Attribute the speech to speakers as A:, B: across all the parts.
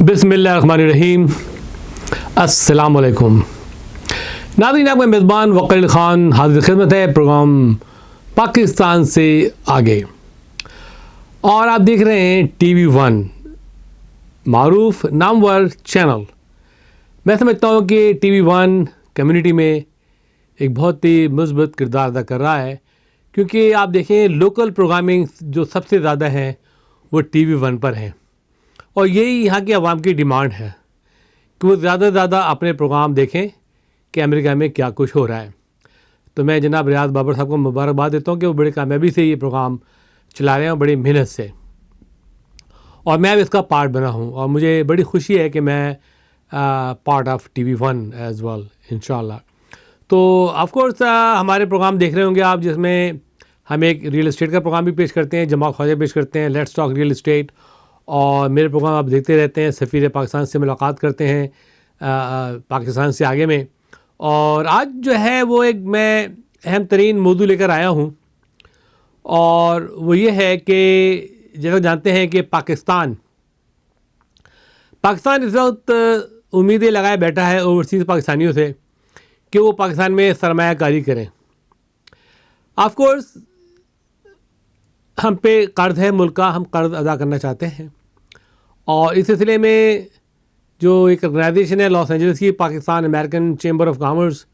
A: بسم اللہ الرحمن الرحیم. السلام علیکم ناظرین، آپ کا میزبان وقل خان حاضر خدمت ہے پروگرام پاکستان سے آگے، اور آپ دیکھ رہے ہیں ٹی وی ون، معروف نامور چینل. میں سمجھتا ہوں کہ ٹی وی ون کمیونٹی میں ایک بہت ہی مثبت کردار ادا کر رہا ہے، کیونکہ آپ دیکھیں لوکل پروگرامنگ جو سب سے زیادہ ہیں وہ ٹی وی ون پر ہیں، اور یہی یہاں کی عوام کی ڈیمانڈ ہے کہ وہ زیادہ سے زیادہ اپنے پروگرام دیکھیں کہ امریکہ میں کیا کچھ ہو رہا ہے. تو میں جناب ریاض بابر صاحب کو مبارکباد دیتا ہوں کہ وہ بڑی کامیابی سے یہ پروگرام چلا رہے ہیں، بڑی محنت سے، اور میں بھی اس کا پارٹ بنا ہوں، اور مجھے بڑی خوشی ہے کہ میں part of T V one as well انشاءاللہ. تو آف کورس ہمارے پروگرام دیکھ رہے ہوں گے آپ، جس میں ہم ایک ریئل اسٹیٹ کا پروگرام بھی پیش کرتے ہیں، جمال خواجہ پیش کرتے ہیں، لیٹس ٹاک ریئل اسٹیٹ، اور میرے پروگرام آپ دیکھتے رہتے ہیں. سفیر پاکستان سے ملاقات کرتے ہیں پاکستان سے آگے میں، اور آج جو ہے وہ ایک میں اہم ترین موضوع لے کر آیا ہوں، اور وہ یہ ہے کہ جیسا جانتے ہیں کہ پاکستان اس وقت امیدیں لگائے بیٹھا ہے اوورسیز پاکستانیوں سے کہ وہ پاکستان میں سرمایہ کاری کریں. آف کورس ہم پہ قرض ہے ملک کا، ہم قرض ادا کرنا چاہتے ہیں، اور اس سلسلے میں جو ایک آرگنائزیشن ہے لاس اینجلس کی، Pakistan American chamber of commerce,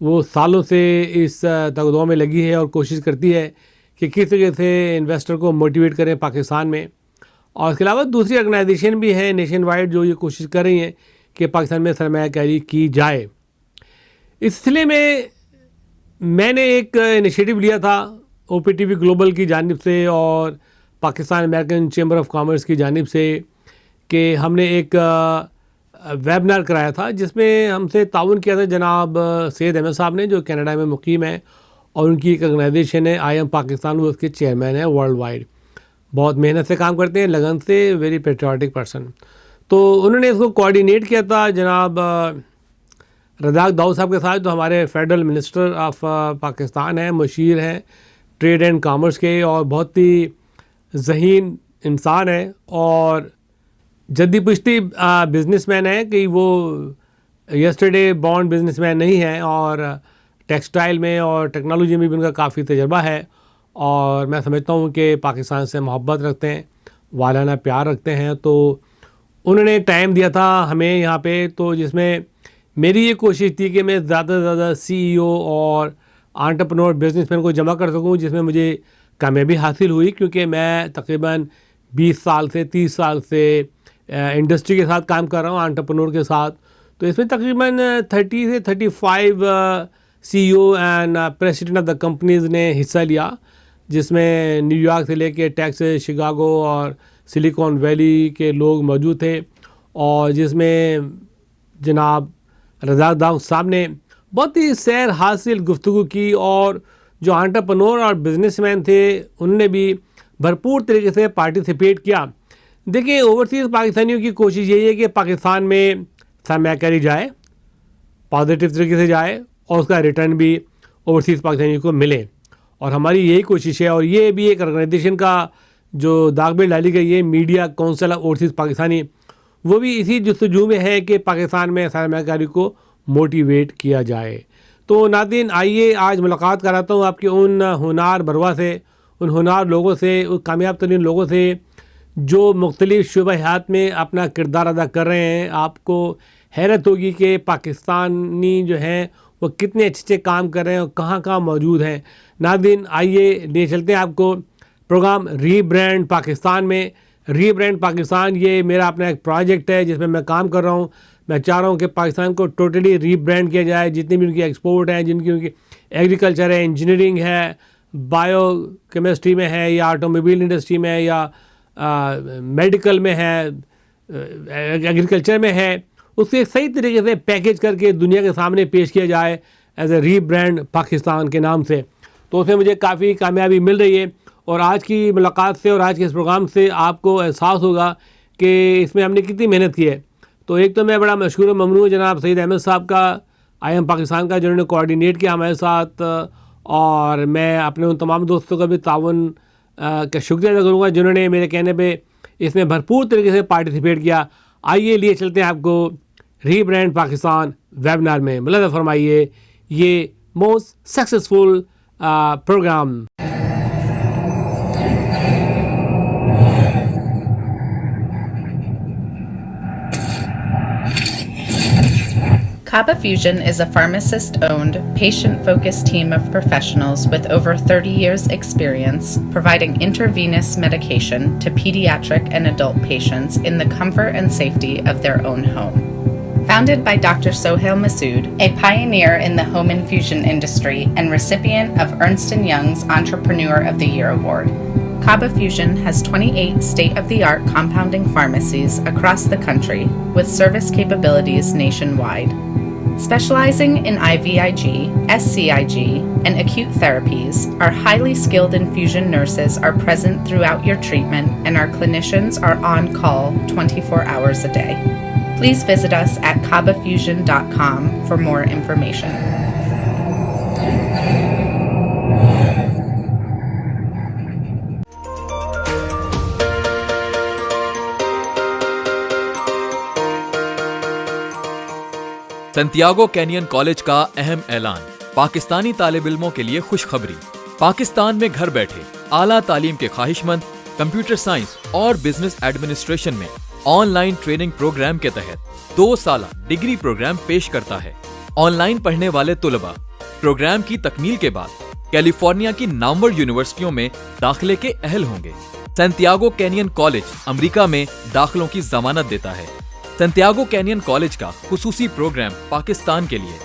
A: وہ سالوں سے اس تگدو میں لگی ہے اور کوشش کرتی ہے کہ کس طریقے سے انویسٹر کو موٹیویٹ کریں پاکستان میں. اور اس کے علاوہ دوسری آرگنائزیشن بھی ہیں نیشن وائڈ جو یہ کوشش کر رہی ہیں کہ پاکستان میں سرمایہ کاری کی جائے. اس سلسلے میں نے ایک انیشیٹو لیا تھا او پی ٹی وی گلوبل کی جانب سے اور Pakistan American chamber of commerce کی جانب سے، کہ ہم نے ایک ویبنار کرایا تھا جس میں ہم سے تعاون کیا تھا جناب سید احمد صاحب نے، جو کینیڈا میں مقیم ہیں، اور ان کی ایک آرگنائزیشن ہے آئی ایم پاکستان، وہ اس کے چیئرمین ہیں ورلڈ وائڈ. بہت محنت سے کام کرتے ہیں، لگن سے، ویری پیٹریوٹک پرسن. تو انہوں نے اس کو کوآرڈینیٹ کیا تھا جناب رزاق داؤد صاحب کے ساتھ، جو ہمارے فیڈرل منسٹر آف پاکستان ہیں، مشیر ہیں ٹریڈ اینڈ کامرس کے، اور بہت ہی ذہین انسان ہے اور جدی پشتی بزنس مین ہے، کہ وہ یسٹرڈے بورن بزنس مین نہیں ہیں، اور ٹیکسٹائل میں اور ٹیکنالوجی میں بھی ان کا کافی تجربہ ہے، اور میں سمجھتا ہوں کہ پاکستان سے محبت رکھتے ہیں، والانہ پیار رکھتے ہیں. تو انہوں نے ٹائم دیا تھا ہمیں یہاں پہ، تو جس میں میری یہ کوشش تھی کہ میں زیادہ سے زیادہ سی ای او اور انٹرپرینور بزنس مین کو جمع کر سکوں، جس میں مجھے کامیابی حاصل ہوئی، کیونکہ میں تقریباً 20 سال سے 30 سال سے انڈسٹری کے ساتھ کام کر رہا ہوں، انٹرپرینور کے ساتھ. تو اس میں تقریباً 30 سے 35 C E O and president of the companies نے حصہ لیا، جس میں نیو یارک سے لے کے ٹیکساس، شکاگو اور سلیکون ویلی کے لوگ موجود تھے، اور جس میں جناب رزاق داؤد صاحب نے بہت ہی سیر حاصل گفتگو کی، اور جو انٹرپرینور اور بزنس مین تھے انہوں نے بھی بھرپور طریقے سے پارٹیسپیٹ کیا. دیکھیں اوورسیز پاکستانیوں کی کوشش یہی ہے کہ پاکستان میں سرمایہ کاری جائے، پازیٹیو طریقے سے جائے، اور اس کا ریٹرن بھی اوورسیز پاکستانیوں کو ملے، اور ہماری یہی کوشش ہے. اور یہ بھی ایک آرگنائزیشن کا جو داغ میں ڈالی گئی ہے، media council of overseas Pakistani, وہ بھی اسی جستجو میں ہے کہ پاکستان میں سرمایہ کاری کو موٹیویٹ کیا جائے. تو ناظرین، آئیے آج ملاقات کراتا ہوں آپ کے ان ہونہار بروا سے، ان ہونہار لوگوں سے، ان کامیاب ترین لوگوں سے جو مختلف شعبہ حیات میں اپنا کردار ادا کر رہے ہیں. آپ کو حیرت ہوگی کہ پاکستانی جو ہیں وہ کتنے اچھے کام کر رہے ہیں اور کہاں کہاں موجود ہیں. ناظرین، آئیے لے چلتے ہیں آپ کو پروگرام ری برانڈ پاکستان میں. ری برانڈ پاکستان یہ میرا اپنا ایک پروجیکٹ ہے جس میں میں کام کر رہا ہوں. میں چاہ رہا ہوں کہ پاکستان کو ٹوٹلی ری برانڈ کیا جائے، جتنی بھی ان کی ایکسپورٹ ہیں، جن کی ایگریکلچر ہے، انجینئرنگ ہے، بایو کیمسٹری میں ہے، یا آٹو موبائل انڈسٹری میں، یا میڈیکل میں ہے، ایگریکلچر میں ہے، اس سے صحیح طریقے سے پیکیج کر کے دنیا کے سامنے پیش کیا جائے as a rebrand Pakistan کے نام سے. تو اس میں مجھے کافی کامیابی مل رہی ہے، اور آج کی ملاقات سے اور آج کے اس پروگرام سے آپ کو احساس ہوگا کہ اس میں ہم نے کتنی محنت کی ہے. تو ایک تو میں بڑا مشکور و ممنون جناب سید احمد صاحب کا، آئی ایم پاکستان کا، جنہوں نے کوآرڈینیٹ کیا ہمارے ساتھ، اور میں اپنے ان تمام دوستوں کا بھی تعاون کا شکریہ ادا کروں گا جنہوں نے میرے کہنے پہ اس میں بھرپور طریقے سے پارٹیسپیٹ کیا. आइए लिए चलते हैं आपको रीब्रांड पाकिस्तान वेबिनार में। मुलाज़ा फरमाइए ये most successful programme.
B: Cabba Fusion is a pharmacist-owned, patient-focused team of professionals with over 30 years' experience providing intravenous medication to pediatric and adult patients in the comfort and safety of their own home. Founded by Dr. Sohail Masood, a pioneer in the home infusion industry and recipient of Ernst & Young's Entrepreneur of the Year Award, Cabba Fusion has 28 state-of-the-art compounding pharmacies across the country with service capabilities nationwide. Specializing in IVIG, SCIG, and acute therapies, our highly skilled infusion nurses are present throughout your treatment and our clinicians are on call 24 hours a day. Please visit us at cabbafusion.com for more information.
C: Santiago canyon college का अहम ऐलान। पाकिस्तानी तालिब इल्मों के लिए खुशखबरी। पाकिस्तान में घर बैठे आला तालीम के ख्वाहिशमंद कंप्यूटर साइंस और बिजनेस एडमिनिस्ट्रेशन में ऑनलाइन ट्रेनिंग प्रोग्राम के तहत 2 साला डिग्री प्रोग्राम पेश करता है। ऑनलाइन पढ़ने वाले तुलबा प्रोग्राम की तकमील के बाद कैलिफोर्निया की नामवर यूनिवर्सिटियों में दाखिले के अहल होंगे। सैंटियागो कैनियन कॉलेज अमेरिका में दाखिलों की जमानत देता है। सैंटियागो कैनियन कॉलेज का खुसूसी प्रोग्राम पाकिस्तान के लिए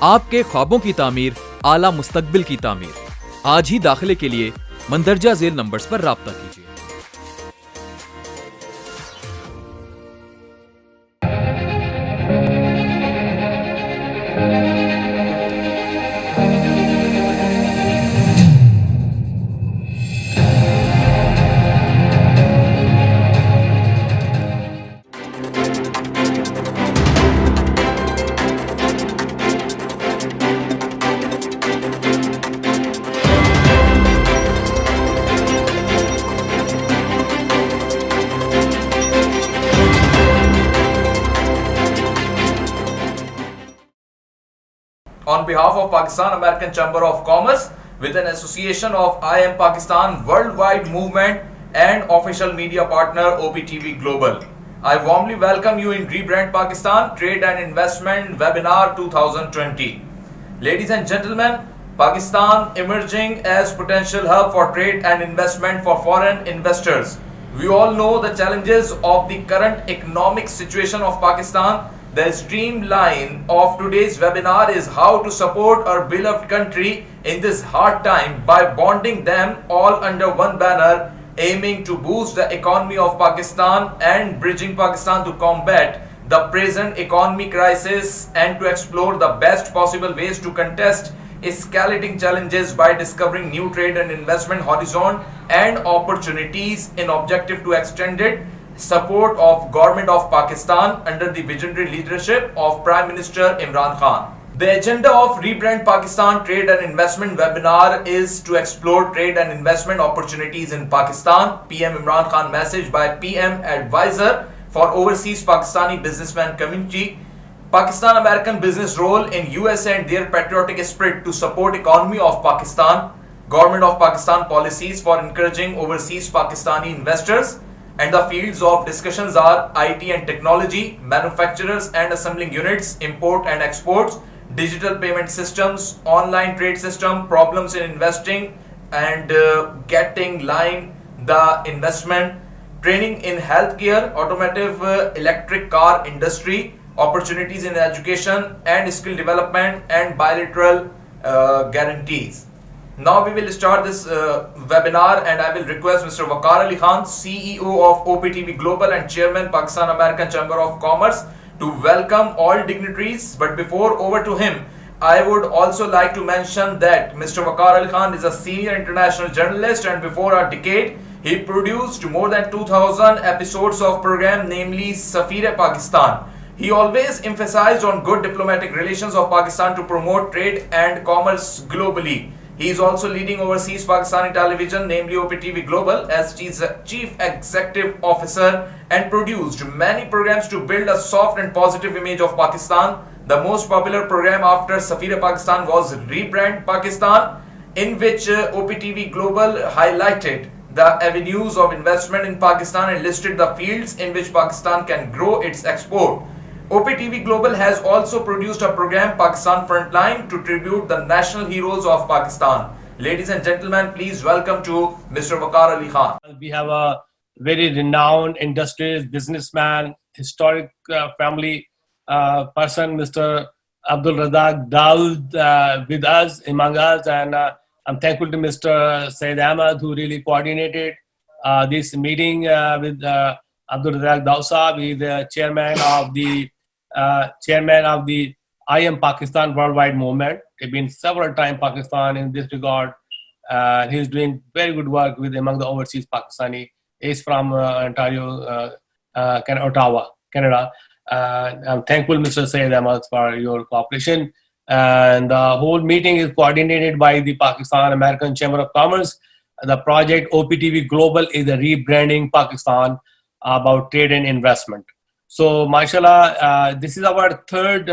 C: आपके ख्वाबों की तामीर, आला मुस्तकबिल की तामीर। आज ही दाखिले के लिए मंदरजा झेल नंबर्स पर राब्ता कीजिए।
D: On behalf of Pakistan American Chamber of Commerce, with an association of I Am Pakistan Worldwide Movement and official media partner Optv Global, I warmly welcome you in Rebrand Pakistan Trade and Investment Webinar 2020. Ladies and gentlemen, Pakistan emerging as potential hub for trade and investment for foreign investors. We all know the challenges of the current economic situation of Pakistan. The streamline of today's webinar is how to support our beloved country in this hard time by bonding them all under one banner, aiming to boost the economy of Pakistan and bridging Pakistan to combat the present economic crisis and to explore the best possible ways to contest escalating challenges by discovering new trade and investment horizon and opportunities in objective to extended support of Government of Pakistan under the visionary leadership of Prime Minister Imran Khan. The agenda of Rebrand Pakistan Trade and Investment Webinar is to explore trade and investment opportunities in Pakistan. PM Imran Khan message by PM Advisor for Overseas Pakistani Businessman Community. Pakistan American business role in USA and their patriotic spirit to support economy of Pakistan. Government of Pakistan policies for encouraging overseas Pakistani investors. And the fields of discussions are IT and technology, manufacturers and assembling units, import and exports, digital payment systems, online trade system, problems in investing and getting line the investment, training in healthcare, automotive, electric car industry, opportunities in education and skill development and bilateral guarantees. Now we will start this webinar and I will request Mr. Waqar Ali Khan, CEO of Optv Global and Chairman Pakistan American Chamber of Commerce to welcome all dignitaries. But before over to him, I would also like to mention that Mr. Waqar Ali Khan is a senior international journalist and before a decade, he produced more than 2000 episodes of program namely Safir-e-Pakistan. He always emphasized on good diplomatic relations of Pakistan to promote trade and commerce globally. He is also leading overseas Pakistani television, namely Optv Global, as Chief Executive Officer, and produced many programs to build a soft and positive image of Pakistan. The most popular program after Safir Pakistan was Rebrand Pakistan, in which Optv Global highlighted the avenues of investment in Pakistan and listed the fields in which Pakistan can grow its export. Optv Global has also produced a program, Pakistan Frontline, to tribute the national heroes of Pakistan. Ladies and gentlemen, please welcome to Mr. Waqar Ali Khan.
A: We have a very renowned industrialist, businessman, historic family person, Mr. Abdul Razak Daud, with us, among us, and I'm thankful to Mr. Said Ahmad, who really coordinated this meeting with Abdul Razak Daud Saab. He's the chairman of the I Am Pakistan Worldwide Movement. He's been several times Pakistan in this regard. He's doing very good work with among the overseas Pakistani. He's from Ontario, Ottawa, Canada. I'm thankful, Mr. Said Ahmad, for your cooperation. And the whole meeting is coordinated by the Pakistan American Chamber of Commerce. The project Optv Global is a rebranding Pakistan about trade and investment. So, mashallah, this is our third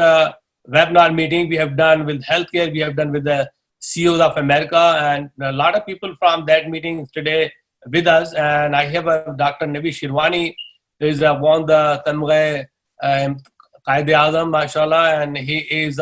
A: webinar meeting we have done with healthcare. We have done with the CEOs of America, and a lot of people from that meeting today with us. And I have Dr. Nabi Shirwani, who is won the Tamghe Qaid-e-Azam, mashallah, and he is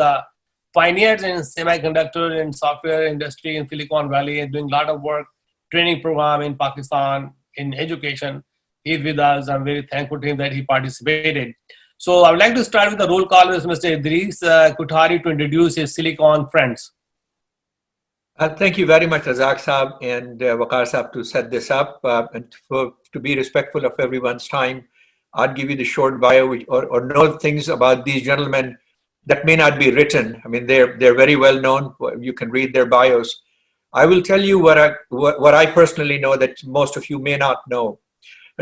A: pioneers in semiconductor and software industry in Silicon Valley and doing a lot of work, training program in Pakistan in education. He's with us. I'm very thankful to him that he participated. So I would like to start with the roll call with Mr. Idris Kuthari to introduce his Silicon friends.
E: Thank you very much, Razak Saab and Waqar Saab, to set this up. And to be respectful of everyone's time, I'd give you the short bio or know things about these gentlemen that may not be written. I mean, they're very well known. You can read their bios. I will tell you what I personally know that most of you may not know.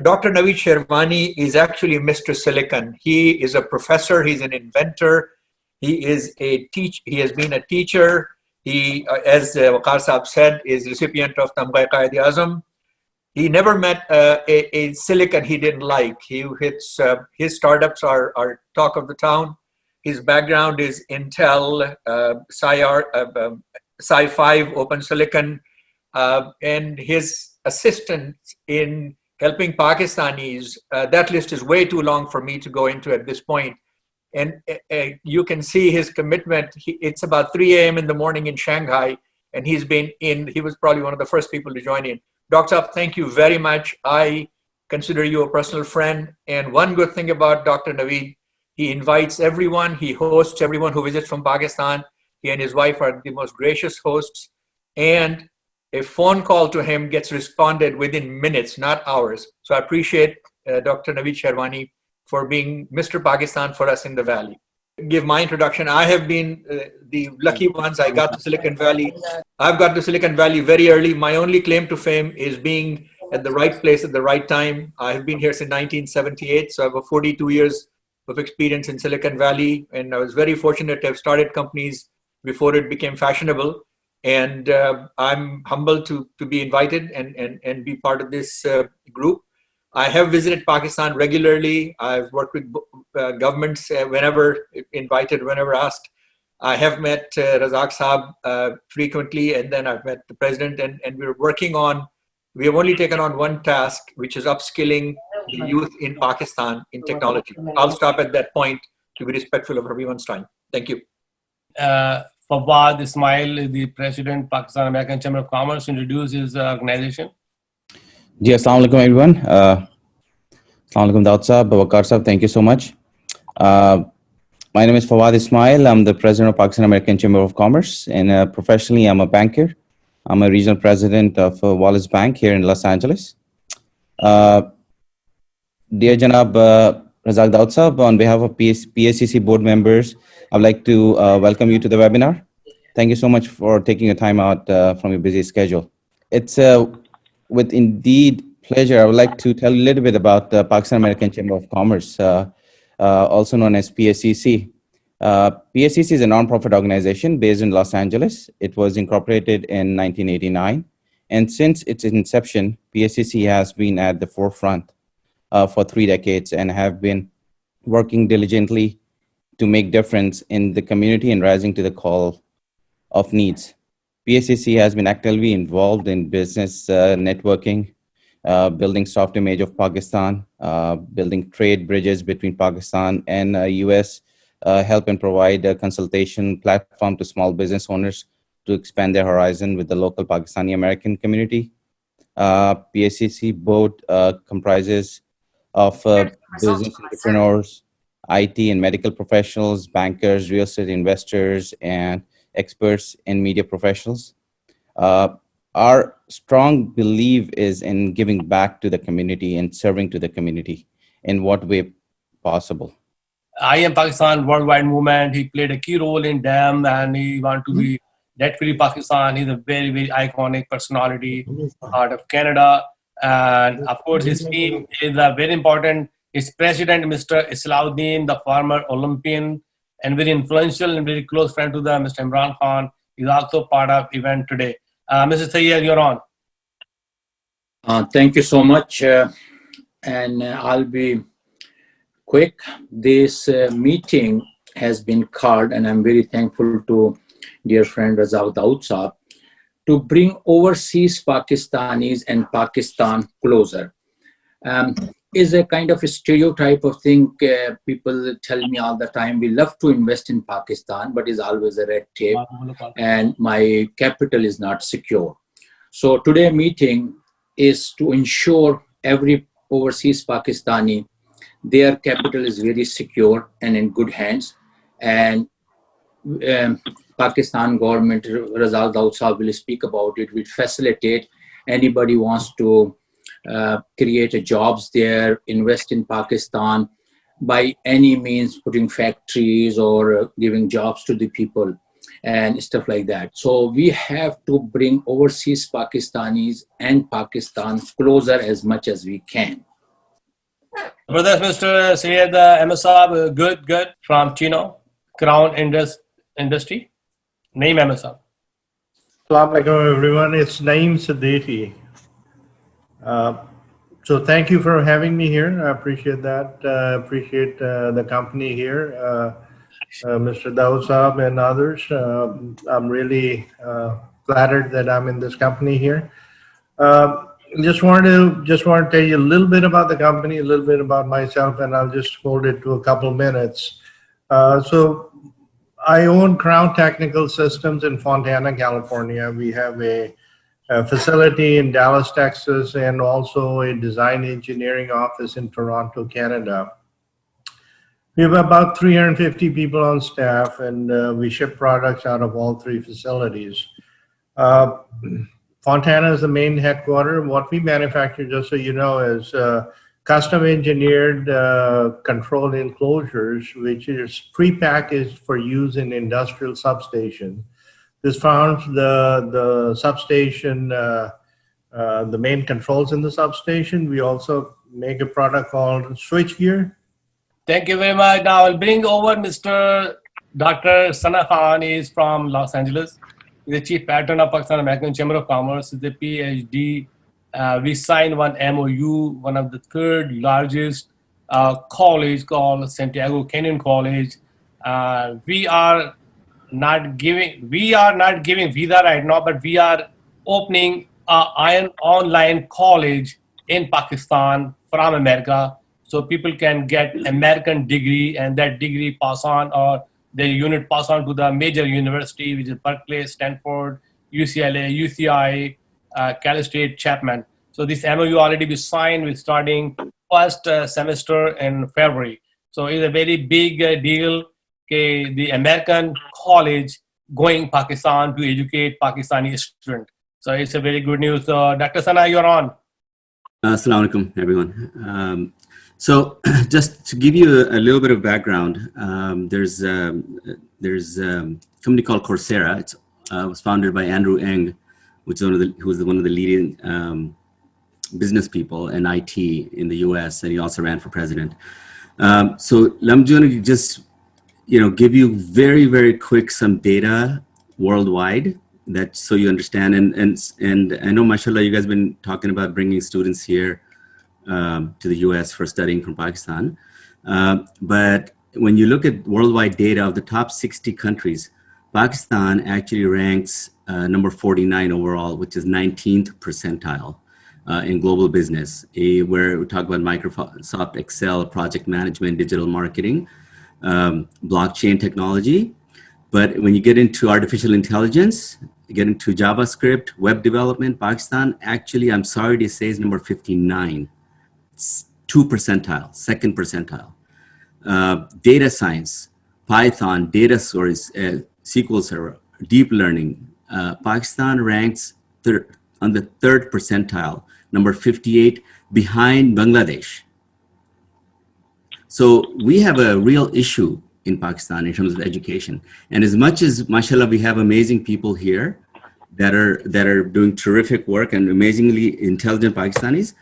E: Dr. Naveed Sherwani is actually Mr. Silicon. He is a professor. He's an inventor. He is He has been a teacher. He, as Waqar Saab said, is recipient of Tamghe Qaid-e-Azam. He never met a silicon he didn't like. His startups are talk of the town. His background is Intel, Sci5, Open Silicon, and his assistance in helping Pakistanis. That list is way too long for me to go into at this point. And you can see his commitment. It's about 3 a.m. in the morning in Shanghai, and he was probably one of the first people to join in. Dr. Saab, thank you very much. I consider you a personal friend. And one good thing about Dr. Naveed, he invites everyone, he hosts everyone who visits from Pakistan. He and his wife are the most gracious hosts. And a phone call to him gets responded within minutes, not hours. So I appreciate Dr. Naveed Sherwani for being Mr. Pakistan for us in the Valley. Give my introduction. I have been the lucky ones. I got to Silicon Valley. I've got to Silicon Valley very early. My only claim to fame is being at the right place at the right time. I have been here since 1978, so I have 42 years of experience in Silicon Valley, and I was very fortunate to have started companies before it became fashionable. And I'm humbled to be invited and be part of this group. I have visited Pakistan regularly. I've worked with governments whenever invited, whenever asked. I have met Razak Saab frequently, and then I've met the president, and we have only taken on one task, which is upskilling the youth in Pakistan in technology. I'll stop at that point to be respectful of everyone's time. Thank you.
A: Fawad Ismail, the president, Pakistan American Chamber of Commerce, introduce his organization.
F: Ji, Assalamu alaikum everyone. Assalamu alaikum Daud Saab, Waqar Saab, thank you so much. My name is Fawad Ismail. I'm the president of Pakistan American Chamber of Commerce, and professionally I'm a banker. I'm a regional president of Wallace Bank here in Los Angeles. Dear Janab Razak Daud Saab, on behalf of PSCC board members, I'd like to welcome you to the webinar. Thank you so much for taking your time out from your busy schedule. It's with indeed pleasure, I would like to tell you a little bit about the Pakistan American Chamber of Commerce, also known as PSCC. PSCC is a nonprofit organization based in Los Angeles. It was incorporated in 1989. And since its inception, PSCC has been at the forefront for 3 decades and have been working diligently to make difference in the community and rising to the call of needs. PSCC has been actively involved in business networking, building soft image of Pakistan, building trade bridges between Pakistan and US, help and provide a consultation platform to small business owners to expand their horizon with the local Pakistani American community. PSCC board comprises of business entrepreneurs, IT and medical professionals, bankers, real estate investors, and experts in media professionals. Our strong belief is in giving back to the community and serving to the community in what way possible.
G: I Am Pakistan worldwide movement. He played a key role in them, and he want to be debt-free Pakistan. He's a very, very iconic personality out of Canada. And of course, his team is very important. His president, Mr. Islauddin, the former Olympian and very influential and very close friend to the Mr. Imran Khan, is also part of event today. Mr. Sayyed, you're on.
H: Thank you so much. And I'll be quick. This meeting has been called, and I'm very thankful to dear friend Raza Daud Saab, to bring overseas Pakistanis and Pakistan closer. Is a kind of a stereotype of thing. People tell me all the time, we love to invest in Pakistan, but it's always a red tape and my capital is not secure. So today meeting is to ensure every overseas Pakistani, their capital is very secure and in good hands. And Pakistan government, Raza Daud Saab will speak about it, will facilitate anybody wants to create jobs there, invest in Pakistan by any means, putting factories or giving jobs to the people and stuff like that. So we have to bring overseas Pakistanis and Pakistan closer as much as we can.
G: Brother, Mr. Syed Ahmed, good from Chino, Crown Industry. Name Ahmed Saab.
I: Assalamu alaikum everyone, it's Naeem Siddiqui. So thank you for having me here. I appreciate that. Appreciate the company here, Mr. Daud Saab and others. I'm really flattered that I'm in this company here. Just want to tell you a little bit about the company, a little bit about myself, and I'll just hold it to a couple minutes. So I own Crown Technical Systems in Fontana, California. We have a facility in Dallas, Texas, and also a design engineering office in Toronto, Canada. We have about 350 people on staff, and we ship products out of all 3 facilities. Fontana is the main headquarters. What we manufacture, just so you know, is custom engineered control enclosures, which is pre-packaged for use in industrial substation. This found the substation, the main controls in the substation. We also make a product called switchgear.
G: Thank you very much. Now I'll bring over Mr. Dr. Sana Khan. He is from Los Angeles. He's the Chief Patron of Pakistan American Chamber of Commerce. He's a PhD. We signed one MOU, one of the 3rd largest college called Santiago Canyon College. We are not giving visa right now, but we are opening an online college in Pakistan from America, so people can get American degree and that degree pass on, or their unit pass on to the major university, which is Berkeley, Stanford, UCLA, UCI, Cal State, Chapman. So this MOU already be signed. We're starting first semester in February. So it's a very big deal. Okay, the American college going Pakistan to educate Pakistani students. So it's a very good news. Dr. Sana, you're on.
J: Assalamu alaikum, everyone. So just to give you a little bit of background, there's a company called Coursera. It was founded by Andrew Ng, who was one of the leading business people in IT in the US, and he also ran for president. So I'm going to just give you very, very quick some data worldwide, that so you understand. And I know, mashallah, you guys have been talking about bringing students here to the US for studying from Pakistan. But when you look at worldwide data of the top 60 countries, Pakistan actually ranks number 49 overall, which is 19th percentile in global business, where we talk about Microsoft Excel, project management, digital marketing, blockchain technology. But when you get into artificial intelligence, you get into JavaScript, web development, Pakistan actually, I'm sorry to say, is number 59. It's 2 percentile, 2nd percentile. Data science, Python, data source, SQL Server, deep learning. Pakistan ranks on the 3rd percentile, number 58, behind Bangladesh. So we have a real issue in Pakistan in terms of education. And as much as, mashallah, we have amazing people here that are doing terrific work and amazingly intelligent Pakistanis,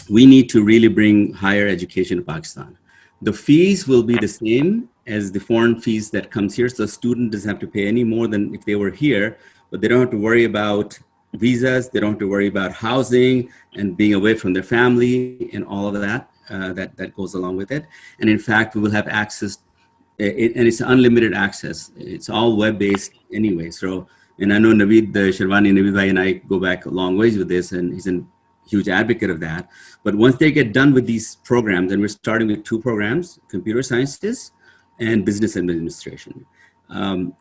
J: we need to really bring higher education to Pakistan. The fees will be the same as the foreign fees that comes here. So the student doesn't have to pay any more than if they were here, but they don't have to worry about visas. They don't have to worry about housing and being away from their family and all of that. That goes along with it. And in fact, we will have access, and it's unlimited access. It's all web-based anyway. So, and I know Naveed Sherwani, Naveed Bhai and I go back a long ways with this, and he's a huge advocate of that. But once they get done with these programs, and we're starting with 2 programs, computer sciences and business administration. And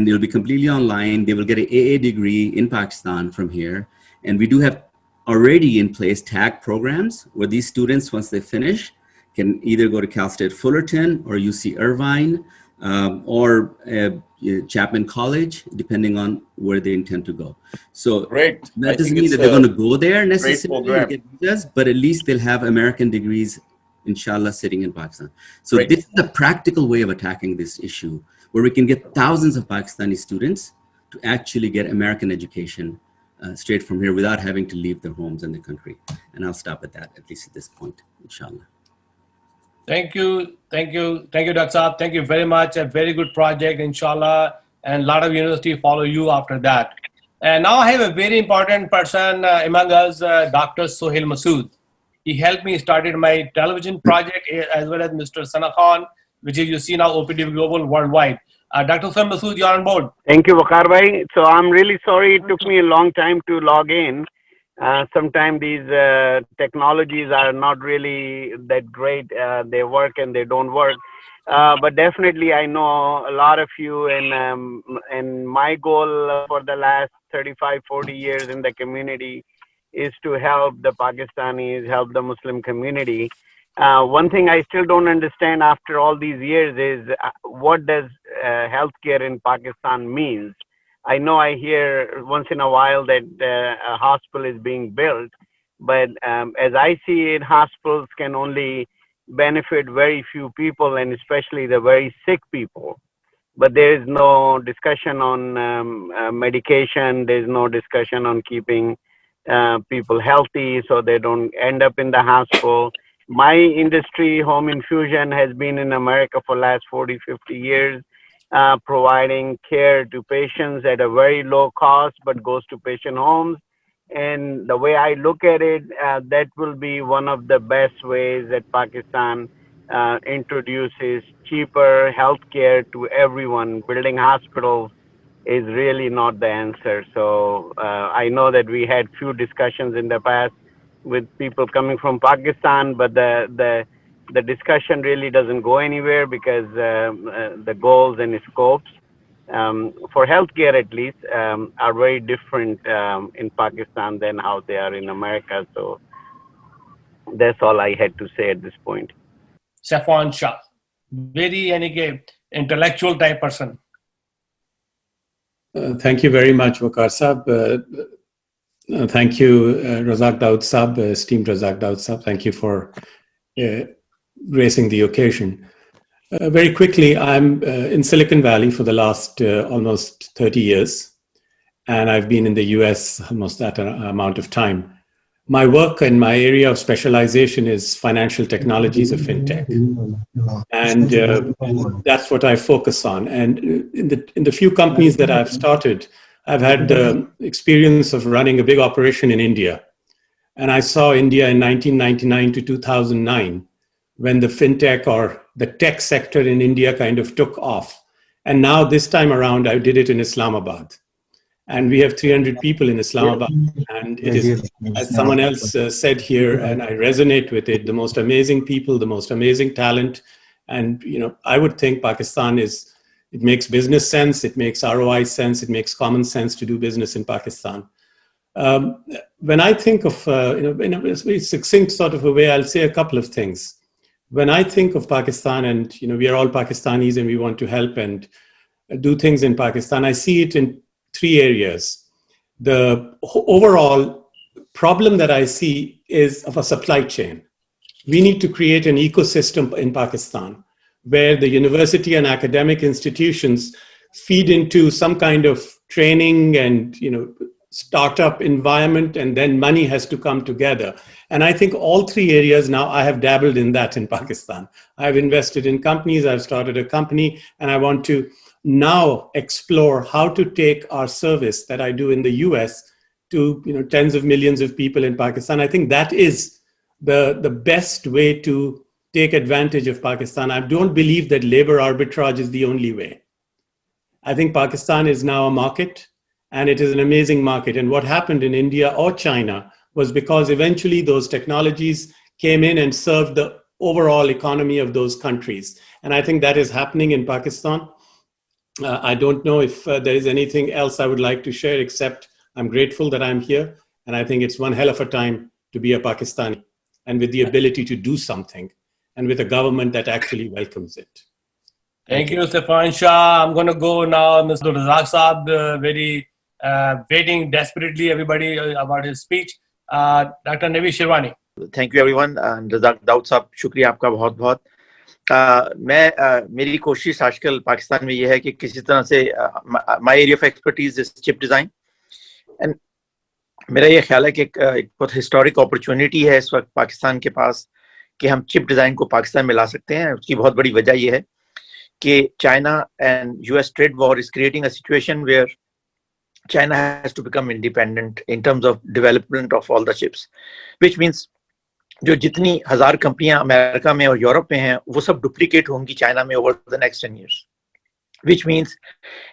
J: it'll be completely online. They will get an AA degree in Pakistan from here. And we do have already in place tag programs where these students, once they finish, can either go to Cal State Fullerton or UC Irvine or Chapman College, depending on where they intend to go. So
K: great.
J: That doesn't mean that they're going to go there necessarily to get visas, but at least they'll have American degrees, inshallah, sitting in Pakistan. So this is the practical way of attacking this issue, where we can get thousands of Pakistani students to actually get American education straight from here without having to leave their homes and the country. And I'll stop at that, at least at this point, inshallah.
G: Thank you, Dr. Saab. Thank you very much. A very good project, inshallah, and a lot of university follow you after that. And now I have a very important person among us, Dr. Sohail Masood. He helped me started my television project as well as Mr. Sana Khan, which is you see now Optv Global Worldwide. Dr. Sohail Masood, you're on board.
L: Thank you, Waqar bhai. So I'm really sorry it took me a long time to log in. Sometimes these technologies are not really that great. They work and they don't work. But definitely I know a lot of you, and my goal for the last 35, 40 years in the community is to help the Pakistanis, help the Muslim community. One thing I still don't understand after all these years is what does healthcare in Pakistan means? I know I hear once in a while that a hospital is being built, but as I see it, hospitals can only benefit very few people, and especially the very sick people. But there is no discussion on medication. There's no discussion on keeping people healthy so they don't end up in the hospital. My industry, home infusion, has been in America for the last 40, 50 years, providing care to patients at a very low cost, but goes to patient homes. And the way I look at it, that will be one of the best ways that Pakistan introduces cheaper healthcare to everyone. Building hospitals is really not the answer. So I know that we had few discussions in the past with people coming from Pakistan, but the discussion really doesn't go anywhere because the goals and scopes for healthcare at least are very different in Pakistan than how they are in America. So that's all I had to say at this point.
G: Safwan Shah, very intellectual type person.
M: Thank you very much, Waqar Saab. Thank you, Razak Daud Saab, esteemed Razak Daud Saab. Thank you for gracing the occasion. Very quickly, I'm in Silicon Valley for the last almost 30 years, and I've been in the US almost that amount of time. my work and my area of specialization is financial technologies or fintech, and that's what I focus on. And in the few companies that I've started, I've had the experience of running a big operation in India. And I saw India in 1999 to 2009, when the fintech or the tech sector in India kind of took off. And now this time around, I did it in Islamabad. And we have 300 people in Islamabad. And it is, as someone else said here, and I resonate with it, the most amazing people, the most amazing talent. And, you know, I would think Pakistan is, it makes business sense, it makes ROI sense, it makes common sense to do business in Pakistan. When I think of, in a very succinct sort of a way, I'll say a couple of things. When I think of Pakistan, and, you know, we are all Pakistanis and we want to help and do things in Pakistan, I see it in three areas. The overall problem that I see is of a supply chain. We need to create an ecosystem in Pakistan where the university and academic institutions feed into some kind of training and, you know, startup environment, and then money has to come together. And I think all three areas now, I have dabbled in that in Pakistan. I've invested in companies, I've started a company, and I want to now explore how to take our service that I do in the US to, you know, tens of millions of people in Pakistan. I think that is the best way to take advantage of Pakistan. I don't believe that labor arbitrage is the only way. I think Pakistan is now a market, and it is an amazing market. And what happened in India or China was because eventually those technologies came in and served the overall economy of those countries. And I think that is happening in Pakistan. I don't know if there is anything else I would like to share, except I'm grateful that I'm here. And I think it's one hell of a time to be a Pakistani, and with the ability to do something, and with a government that actually welcomes it.
G: Thank you, Stefan Shah. I'm going to go now, Mr. Razak Saab, waiting desperately, everybody, about his speech. Dr. Navi Shirwani.
K: Thank you, everyone. And Razak Daud Saab, शुक्रिया आपका बहुत बहुत. मेरी कोशिश आजकल पाकिस्तान में ये है कि किसी तरह से my area of expertise is chip design. And मेरा ये ख्याल है कि एक बहुत हिस्टोरिक अपॉर्चुनिटी है इस वक्त पाकिस्तान के पास कि हम चिप डिजाइन को पाकिस्तान में ला सकते हैं. उसकी बहुत बड़ी वजह ये है कि China and US trade war is creating a situation where China has to become independent in terms of development of all the chips, which means जो जितनी हजार कंपनियां अमेरिका में और यूरोप में हैं वो सब डुप्लीकेट होंगी चाइना में over the next 10 years, which means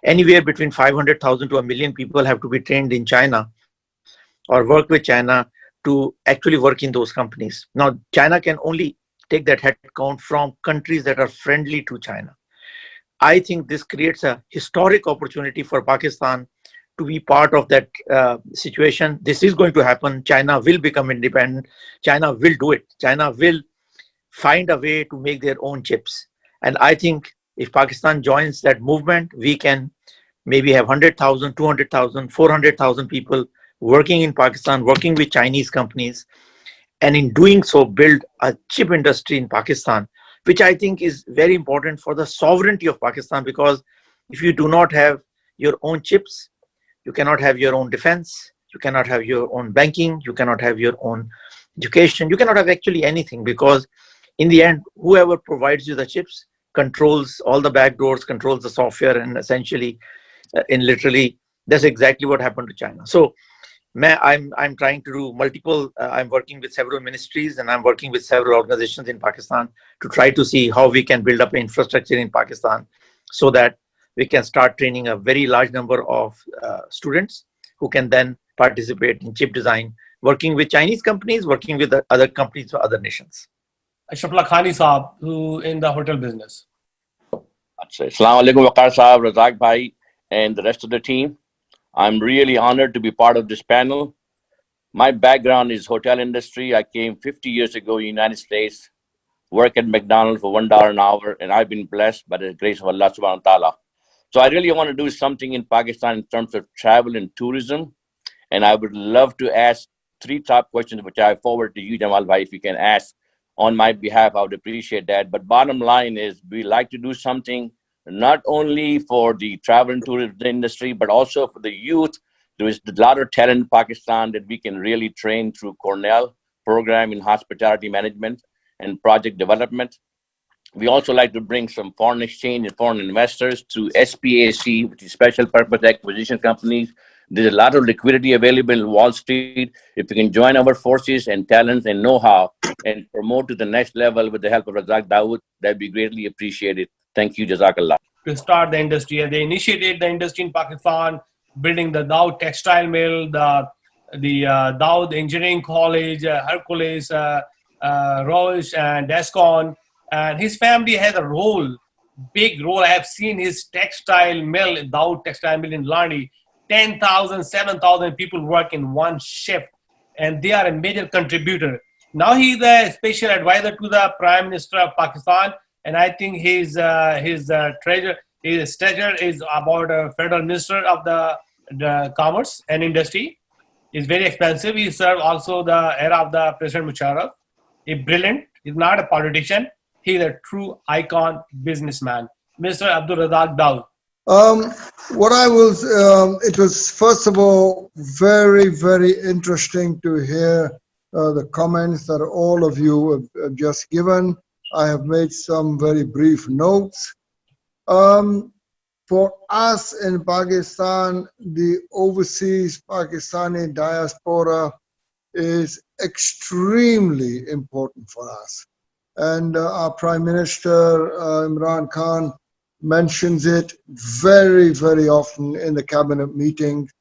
K: anywhere between 500,000 to 1 million people have to be trained in China or work with China to actually work in those companies. Now, China can only take that headcount from countries that are friendly to China. I think this creates a historic opportunity for Pakistan to be part of that situation. This is going to happen. China will become independent. China will do it. China will find a way to make their own chips. And I think if Pakistan joins that movement, we can maybe have 100,000, 200,000, 400,000 people working in Pakistan, working with Chinese companies, and in doing so, build a chip industry in Pakistan, which I think is very important for the sovereignty of Pakistan, because if you do not have your own chips, you cannot have your own defense, you cannot have your own banking, you cannot have your own education, you cannot have actually anything, because in the end, whoever provides you the chips controls all the back doors, controls the software, and essentially, in literally, that's exactly what happened to China. So, I'm trying to do multiple, I'm working with several ministries and I'm working with several organizations in Pakistan to try to see how we can build up infrastructure in Pakistan so that we can start training a very large number of students who can then participate in chip design, working with Chinese companies, working with other companies of other nations.
G: Ashraf Khani Saab, who in the hotel business.
N: Assalamu alaikum, Waqar Saab, Razak Bhai, and the rest of the team. I'm really honored to be part of this panel. My background is hotel industry. I came 50 years ago in the United States, work at McDonald's for $1 an hour, and I've been blessed by the grace of Allah subhanahu wa ta'ala. So I really want to do something in Pakistan in terms of travel and tourism. And I would love to ask 3 top questions, which I forward to you, Jamal Bhai, if you can ask on my behalf. I would appreciate that. But bottom line is we like to do something not only for the travel and tourism industry, but also for the youth, There is a lot of talent in Pakistan that we can really train through Cornell program in hospitality management and project development. We also like to bring some foreign exchange and foreign investors to SPAC, which is Special Purpose Acquisition Companies. There's a lot of liquidity available in Wall Street. If you can join our forces and talents and know-how and promote to the next level with the help of Razak Dawood, that'd be greatly appreciated. Thank you, Jazakallah.
G: To start the industry, and they initiated the industry in Pakistan, building the Dawood textile mill, the Dawood Engineering College, Hercules, Roche, and Descon. And his family had a role, big role. I have seen his textile mill, Dawood Textile Mill in Lani. 10,000, 7,000 people work in one shift, and they are a major contributor. Now he's a special advisor to the Prime Minister of Pakistan, and I think his treasure is about a federal minister of the commerce and industry. It's very expensive. He served also the era of the President Musharraf. He's brilliant. He's not a politician. He's a true icon businessman. Mr. Abdul Razak Dawood.
O: What I was, it was first of all very, very interesting to hear the comments that all of you have just given. I have made some very brief notes. For us in Pakistan, the overseas Pakistani diaspora is extremely important for us. And our Prime Minister, Imran Khan, mentions it very, very often in the cabinet meetings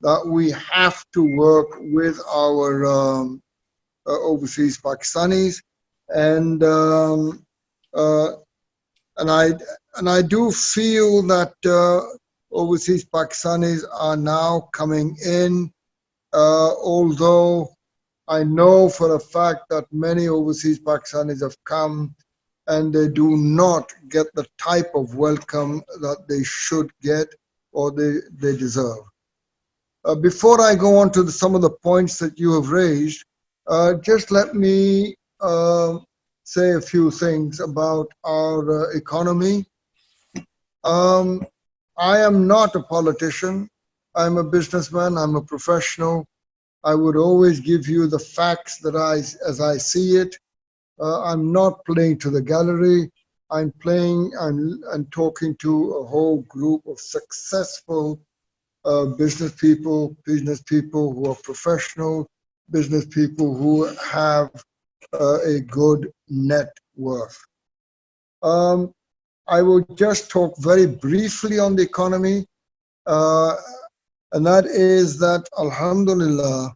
O: that we have to work with our overseas Pakistanis, and I do feel that overseas Pakistanis are now coming in, although I know for a fact that many overseas Pakistanis have come and they do not get the type of welcome that they should get or they deserve. Before I go on to some of the points that you have raised, just let me say a few things about our economy. I am not a politician. I'm a businessman. I'm a professional. I would always give you the facts that as I see it. I'm not playing to the gallery. I'm talking to a whole group of successful business people who are professional, business people who have a good net worth. I will just talk very briefly on the economy, and that is that, alhamdulillah,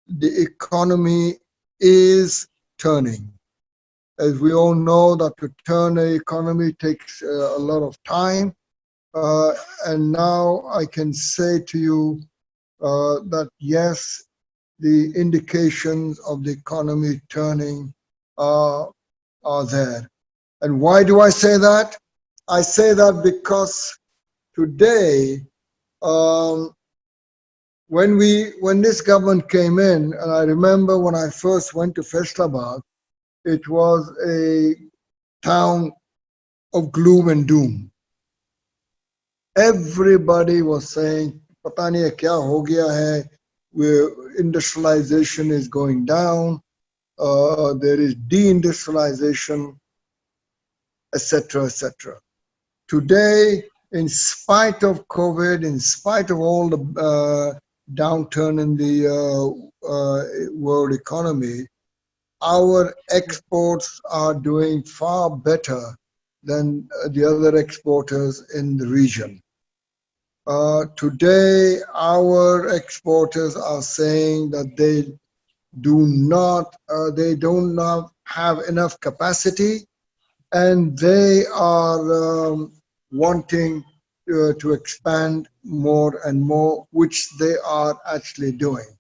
O: the economy is turning. As we all know, that to turn an economy takes a lot of time. And now I can say to you that yes, the indications of the economy turning are there. And why do I say that? I say that because today, when this government came in, and I remember when I first went to Faisalabad, it was a town of gloom and doom. Everybody was saying, "Pata nahi hai kya ho gaya hai," where industrialization is going down, there is deindustrialization, etc., etc. Today, in spite of COVID, in spite of all the downturn in the world economy, our exports are doing far better than the other exporters in the region. Today, our exporters are saying that they do not have enough capacity, and they are wanting to expand more and more, which they are actually doing.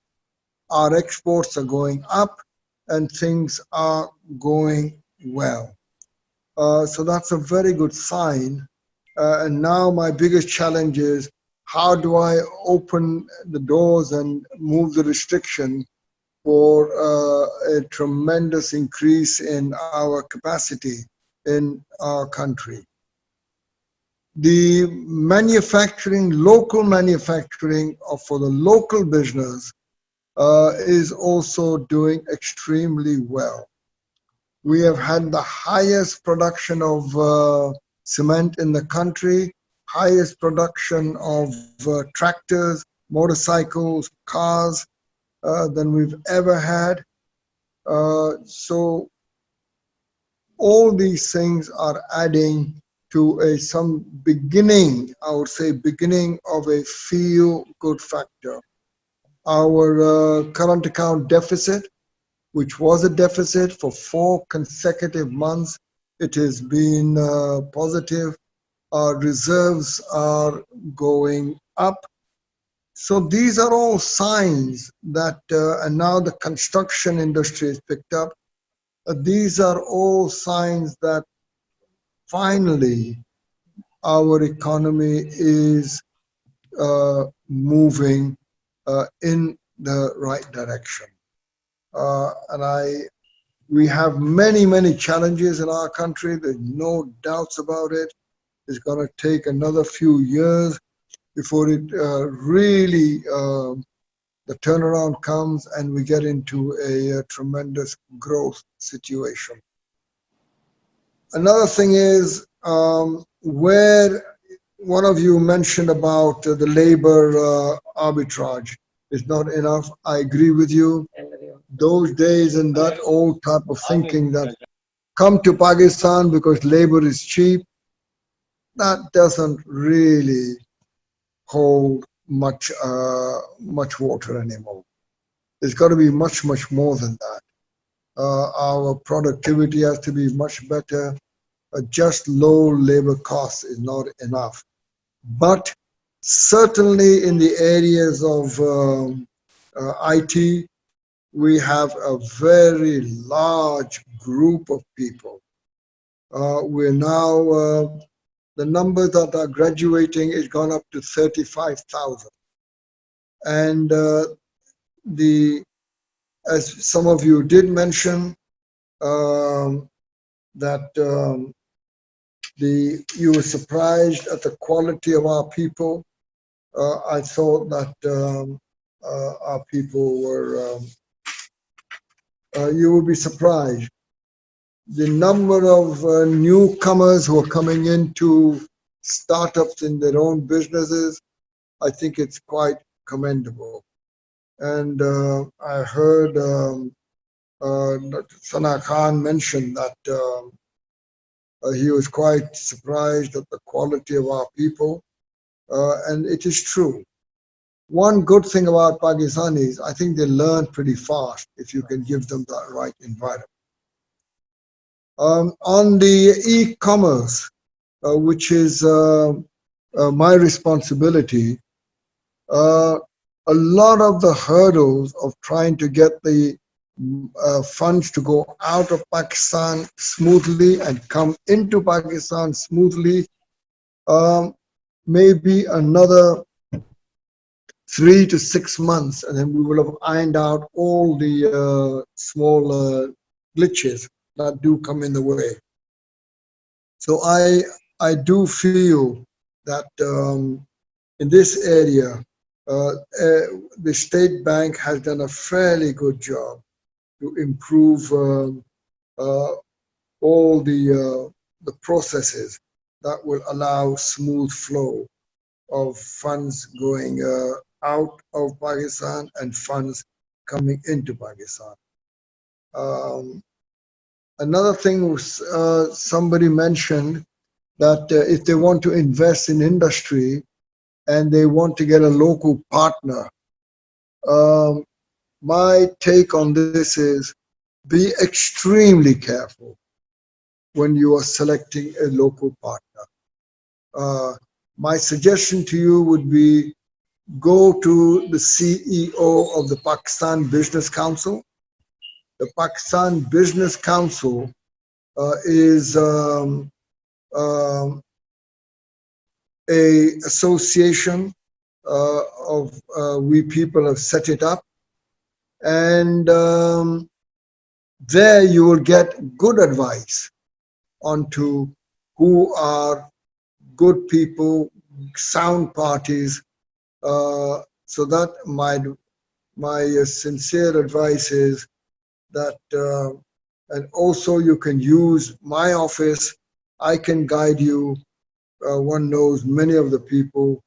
O: Our exports are going up, and things are going well. So that's a very good sign. And now my biggest challenge is, how do I open the doors and move the restriction for a tremendous increase in our capacity in our country? the manufacturing, local manufacturing for the local business is also doing extremely well. We have had the highest production of cement in the country, highest production of tractors, motorcycles, cars than we've ever had. So all these things are adding to some beginning, I would say, beginning of a feel-good factor. Our current account deficit, which was a deficit for 4 consecutive months, it has been positive. Our reserves are going up. So these are all signs that, and now the construction industry is picked up. These are all signs that finally our economy is moving in the right direction. We have many challenges in our country. There's no doubts about it. It's going to take another few years before it really, the turnaround comes and we get into a tremendous growth situation. Another thing is where one of you mentioned about the labor arbitrage is not enough. I agree with you. Those days and that old type of thinking that come to Pakistan because labor is cheap, that doesn't really hold much water anymore. There's got to be much more than that. Our productivity has to be much better. Just low labor costs is not enough. But certainly in the areas of IT, we have a very large group of people. We're now, the numbers that are graduating is gone up to 35,000. And as some of you did mention, that you were surprised at the quality of our people. I thought that our people were, you will be surprised. The number of newcomers who are coming into startups in their own businesses, I think it's quite commendable. And I heard Sana Khan mention that he was quite surprised at the quality of our people, and it is true. One good thing about Pakistanis, I think they learn pretty fast if you can give them that right environment. On the e-commerce, which is my responsibility, a lot of the hurdles of trying to get the funds to go out of Pakistan smoothly and come into Pakistan smoothly, maybe another 3 to 6 months, and then we will have ironed out all the small glitches that do come in the way. So I do feel that in this area, the State Bank has done a fairly good job to improve all the processes that will allow smooth flow of funds going out of Pakistan and funds coming into Pakistan. Another thing was somebody mentioned that if they want to invest in industry and they want to get a local partner, my take on this is be extremely careful when you are selecting a local partner. My suggestion to you would be go to the CEO of the Pakistan Business Council. The Pakistan Business Council is a association of we people have set it up, and there you will get good advice onto who are good people, sound parties. So that my sincere advice is that, and also you can use my office. I can guide you. One knows many of the people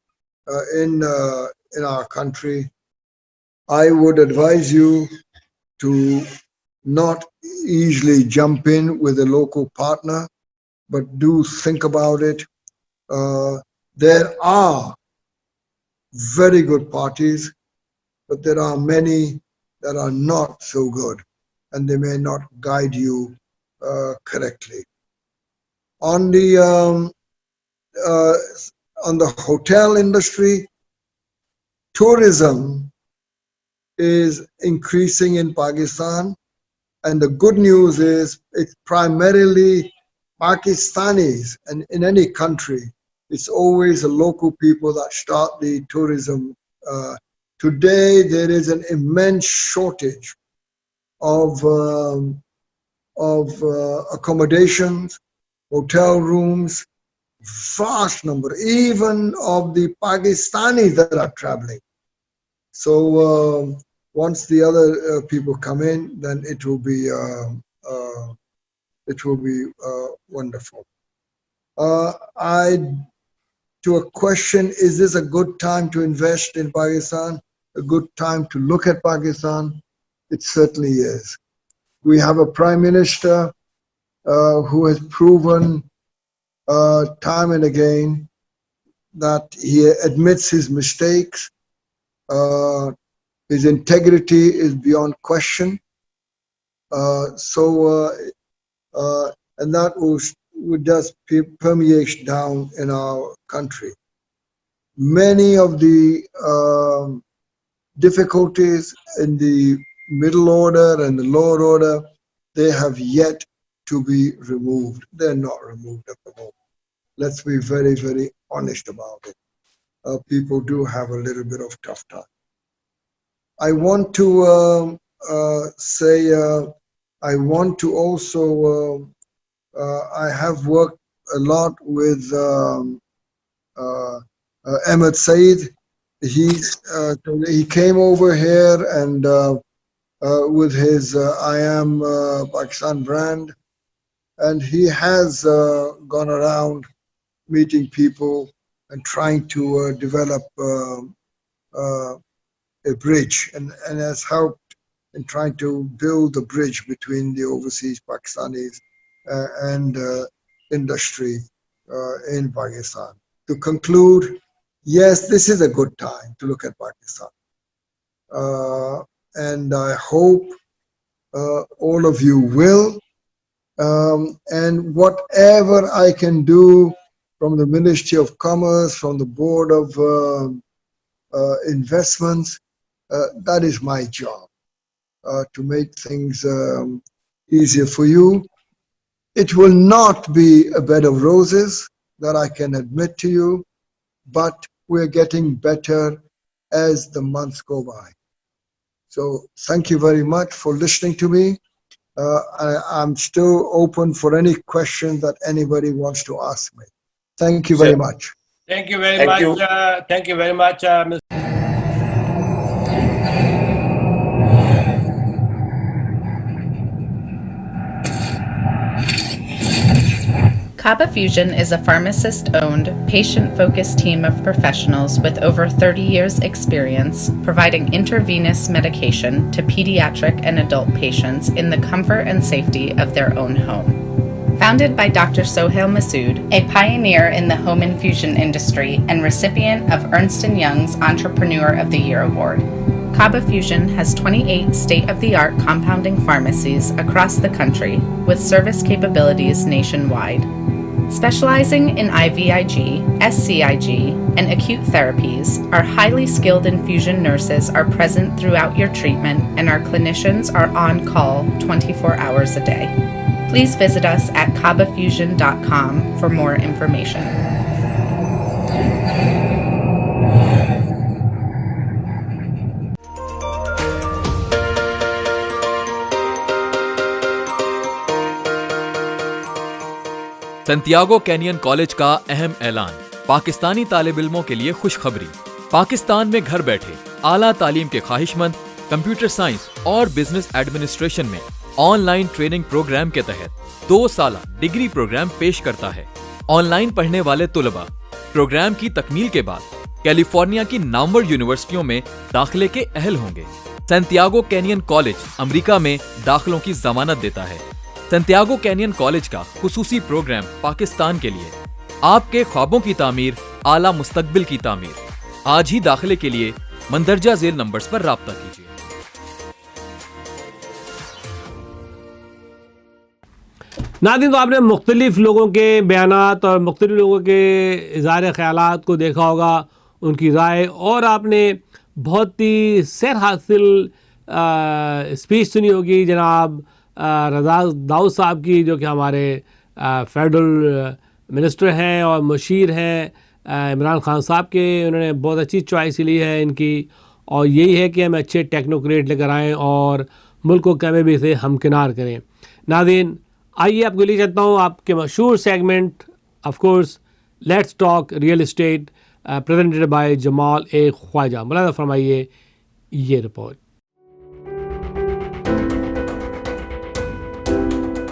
O: in our country. I would advise you to not easily jump in with a local partner, but do think about it. There are very good parties, but there are many that are not so good, and they may not guide you correctly. On the hotel industry, tourism is increasing in Pakistan, and the good news is it's primarily Pakistanis, and in any country, it's always the local people that start the tourism. Today, there is an immense shortage of accommodations, hotel rooms, vast number, even of the Pakistanis that are traveling. So once the other people come in, then it will be wonderful. To a question, is this a good time to invest in Pakistan? A good time to look at Pakistan? It certainly is. We have a prime minister who has proven time and again that he admits his mistakes. His integrity is beyond question. And that would just permeate down in our country. Many of the difficulties in the middle order and the lower order, they have yet to be removed. They're not removed at the moment. Let's be very, very honest about it. People do have a little bit of tough time. I want to say, I want to also, I have worked a lot with Ahmed Said. He came over here and with his I Am Pakistan brand, and he has gone around meeting people and trying to develop a bridge, and has helped in trying to build a bridge between the overseas Pakistanis and industry in Pakistan. To conclude, yes, this is a good time to look at Pakistan. And I hope all of you will. And whatever I can do from the Ministry of Commerce, from the Board of Investments, that is my job, to make things easier for you. It will not be a bed of roses, that I can admit to you, but we're getting better as the months go by. So thank you very much for listening to me. I'm still open for any question that anybody wants to ask me. Thank you very much.
G: Thank you very much. Thank you very much, Mr.
B: Cabba Fusion is a pharmacist-owned, patient-focused team of professionals with over 30 years' experience providing intravenous medication to pediatric and adult patients in the comfort and safety of their own home. Founded by Dr. Sohail Masood, a pioneer in the home infusion industry and recipient of Ernst & Young's Entrepreneur of the Year Award, Cabba Fusion has 28 state-of-the-art compounding pharmacies across the country with service capabilities nationwide. Specializing in IVIG, SCIG, and acute therapies, our highly skilled infusion nurses are present throughout your treatment, and our clinicians are on call 24 hours a day. Please visit us at cabbafusion.com for more information.
C: Santiago canyon college का अहम ऐलान, पाकिस्तानी तालिब इल्मों के लिए खुशखबरी। पाकिस्तान में घर बैठे आला तालीम के ख्वाहिशमंद कंप्यूटर साइंस और बिजनेस एडमिनिस्ट्रेशन में ऑनलाइन ट्रेनिंग प्रोग्राम के तहत 2 साला डिग्री प्रोग्राम पेश करता है। ऑनलाइन पढ़ने वाले तुलबा प्रोग्राम की तकमील के बाद कैलिफोर्निया की नामवर यूनिवर्सिटियों में दाखिले के अहल होंगे। सैंटियागो कैनियन कॉलेज अमेरिका में दाखिलों की जमानत देता है। सैंटियागो कैनियन कॉलेज का खुसूसी प्रोग्राम पाकिस्तान के लिए, आपके ख्वाबों की तामीर, आला मुस्तकबिल की तामीर। आज ही दाखिले के लिए मंदरजा झेल नंबर्स पर राब्ता कीजिए।
A: नाज़रीन, तो आपने मुख्तलिफ लोगों के बयानात और मुख्तलिफ लोगों के इज़हार ख़यालात को देखा होगा, उनकी राय, और आपने बहुत ही सैर हासिल स्पीच सुनी होगी जनाब रज़ाक दाऊद साहब की, जो कि हमारे फेडरल मिनिस्टर हैं और मुशीर हैं इमरान खान साहब के। उन्होंने बहुत अच्छी चॉइस ली है इनकी, और यही है कि हम अच्छे टेक्नोक्रेट लेकर आएँ और मुल्क को कभी से हमकिनार करें। नाज़रीन, आइए आपको ले चलता हूँ आपके मशहूर segment, of course let's talk real estate, presented by Jamal A Khwaja. मुलाज़ा फरमाइए ये रिपोर्ट।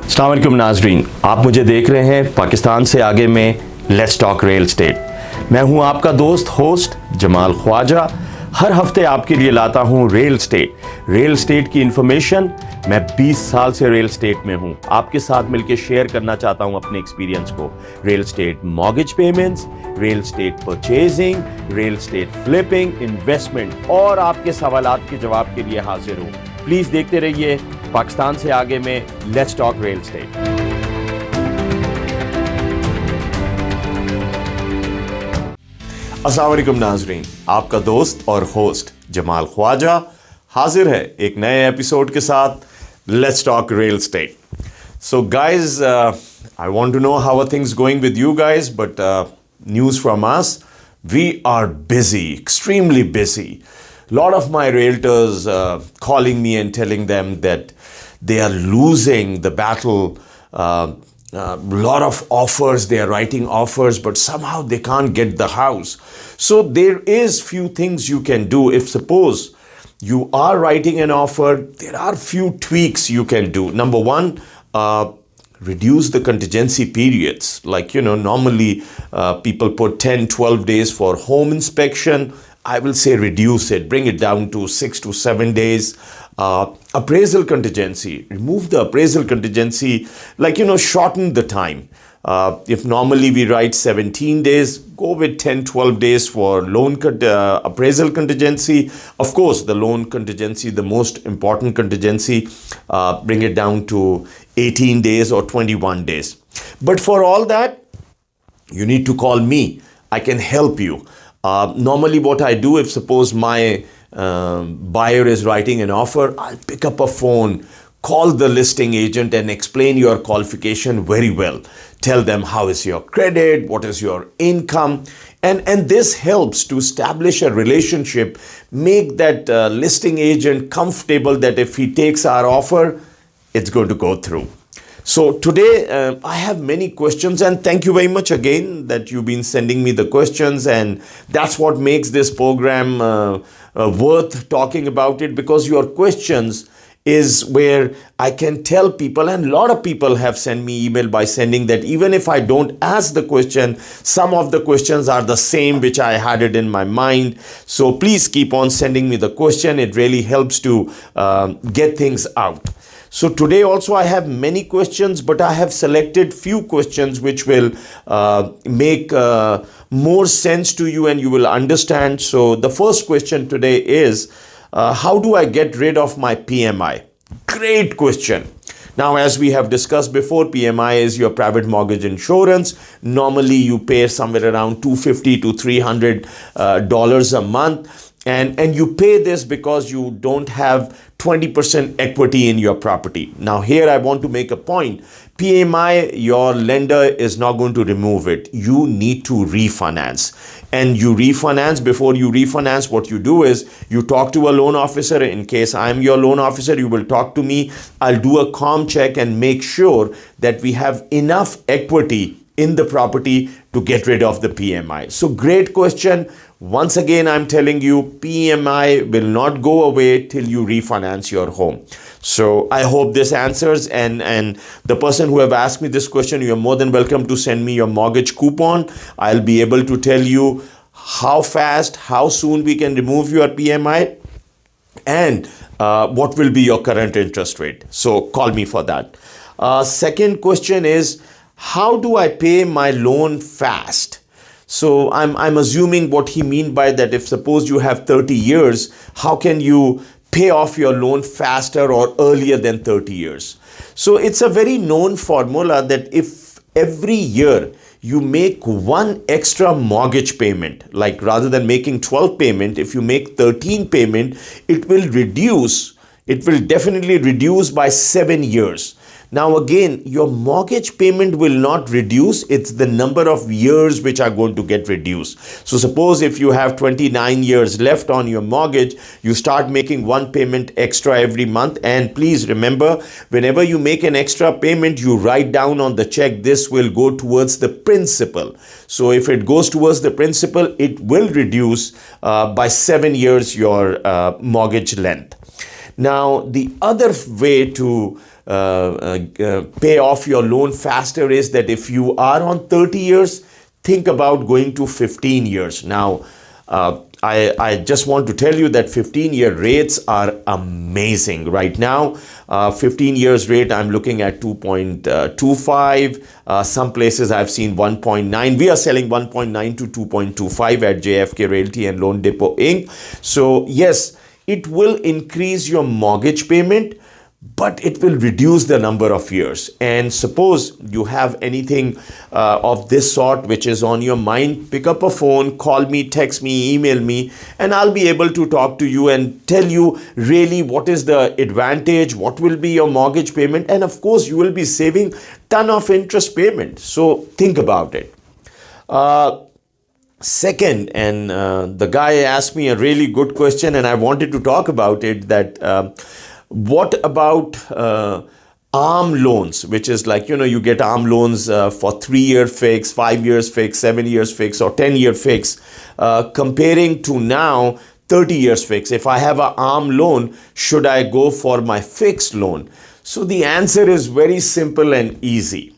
P: अस्सलाम वालेकुम नाजरीन, आप मुझे देख रहे हैं पाकिस्तान से आगे में लेट्स टॉक रियल एस्टेट। मैं हूं आपका दोस्त होस्ट जमाल ख्वाजा। हर हफ्ते आपके लिए लाता हूं रियल एस्टेट की इंफॉर्मेशन। मैं 20 साल से रियल एस्टेट में हूं, आपके साथ मिलकर शेयर करना चाहता हूं अपने एक्सपीरियंस को। Real estate mortgage payments, real estate purchasing, real estate flipping, investment और आपके सवालात के जवाब के लिए हाजिर हूं। प्लीज देखते रहिए पाकिस्तान से आगे में लेट्स टॉक रियल एस्टेट। अस्सलाम वालेकुम नाजरीन, आपका दोस्त और होस्ट जमाल ख्वाजा हाजिर है एक नए एपिसोड के साथ let's talk real estate. So guys, I want to know how are things going with you guys, but news from us, we are busy, extremely busy. Lot of my realtors calling me and telling them that they are losing the battle. Lot of offers, they are writing offers, but somehow they can't get the house. So there is few things you can do. If suppose you are writing an offer, there are few tweaks you can do. Number one, reduce the contingency periods. Like, normally people put 10-12 days for home inspection. I will say reduce it, bring it down to 6 to 7 days. Appraisal contingency, remove the appraisal contingency, shorten the time. If normally we write 17 days, go with 10-12 days for loan appraisal contingency. Of course, the loan contingency, the most important contingency, bring it down to 18 days or 21 days. But for all that, you need to call me. I can help you. Normally what I do, if suppose my buyer is writing an offer, I'll pick up a phone, call the listing agent and explain your qualification very well. Tell them how is your credit, what is your income, and this helps to establish a relationship, make that listing agent comfortable that if he takes our offer, it's going to go through. So today I have many questions, and thank you very much again that you've been sending me the questions, and that's what makes this program worth talking about it, because your questions is where I can tell people, and a lot of people have sent me email by sending that even if I don't ask the question, some of the questions are the same which I had it in my mind. So please keep on sending me the question. It really helps to get things out. So today also I have many questions, but I have selected few questions which will make more sense to you and you will understand. So the first question today is, how do I get rid of my PMI? Great question. Now, as we have discussed before, PMI is your private mortgage insurance. Normally you pay somewhere around $250 to $300 a month. And you pay this because you don't have 20% equity in your property. Now here I want to make a point. PMI, your lender is not going to remove it. You need to refinance. And you refinance. Before you refinance, what you do is you talk to a loan officer. In case I'm your loan officer, you will talk to me. I'll do a com check and make sure that we have enough equity in the property to get rid of the PMI? So great question. Once again, I'm telling you, PMI will not go away till you refinance your home. So I hope this answers, and the person who have asked me this question, you're more than welcome to send me your mortgage coupon. I'll be able to tell you how fast, how soon we can remove your PMI, and what will be your current interest rate. So call me for that. Second question is, how do I pay my loan fast? So I'm assuming what he mean by that, if suppose you have 30 years, how can you pay off your loan faster or earlier than 30 years? So it's a very known formula that if every year you make one extra mortgage payment, like rather than making 12 payment, if you make 13 payment, it will definitely reduce by 7 years. Now again, your mortgage payment will not reduce, it's the number of years which are going to get reduced. So suppose if you have 29 years left on your mortgage, you start making one payment extra every month. And please remember, whenever you make an extra payment, you write down on the check, this will go towards the principal. So if it goes towards the principal, it will reduce by 7 years your mortgage length. Now, the other way to pay off your loan faster is that if you are on 30 years, think about going to 15 years. Now, I just want to tell you that 15-year rates are amazing right now. 15 years rate, I'm looking at 2.25. Some places I've seen 1.9. We are selling 1.9 to 2.25 at JFK Realty and Loan Depot Inc. So yes, it will increase your mortgage payment, but it will reduce the number of years. And suppose you have anything of this sort which is on your mind, pick up a phone, call me, text me, email me, and I'll be able to talk to you and tell you really what is the advantage, what will be your mortgage payment, and of course you will be saving ton of interest payment. So think about it. Second, and the guy asked me a really good question and I wanted to talk about it, that what about ARM loans, which is like, you get ARM loans for 3-year fix, 5 years fix, 7 years fix, or 10-year fix, comparing to now 30 years fix. If I have an ARM loan, should I go for my fixed loan? So the answer is very simple and easy.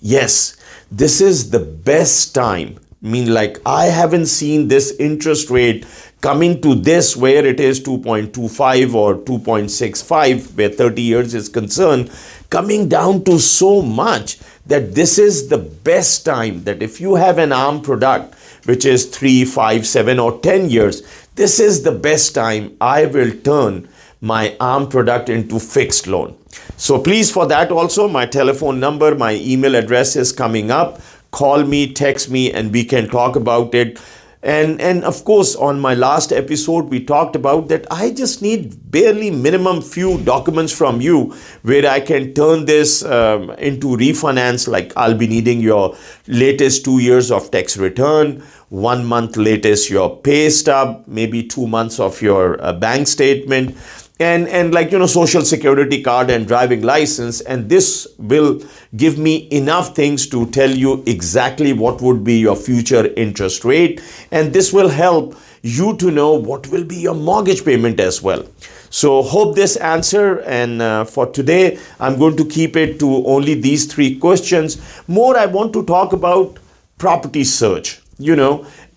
P: Yes, this is the best time. I haven't seen this interest rate coming to this where it is 2.25 or 2.65 where 30 years is concerned, coming down to so much that this is the best time that if you have an ARM product which is 3, 5, 7 or 10 years, this is the best time I will turn my ARM product into fixed loan. So please, for that also, my telephone number, my email address is coming up. Call me, text me, and we can talk about it. And of course, on my last episode, we talked about that I just need barely minimum few documents from you where I can turn this into refinance. Like I'll be needing your latest 2 years of tax return, 1 month latest your pay stub, maybe 2 months of your bank statement, and social security card and driving license. And this will give me enough things to tell you exactly what would be your future interest rate, and this will help you to know what will be your mortgage payment as well. So hope this answer, and for today I'm going to keep it to only these 3 questions. More, I want to talk about property search.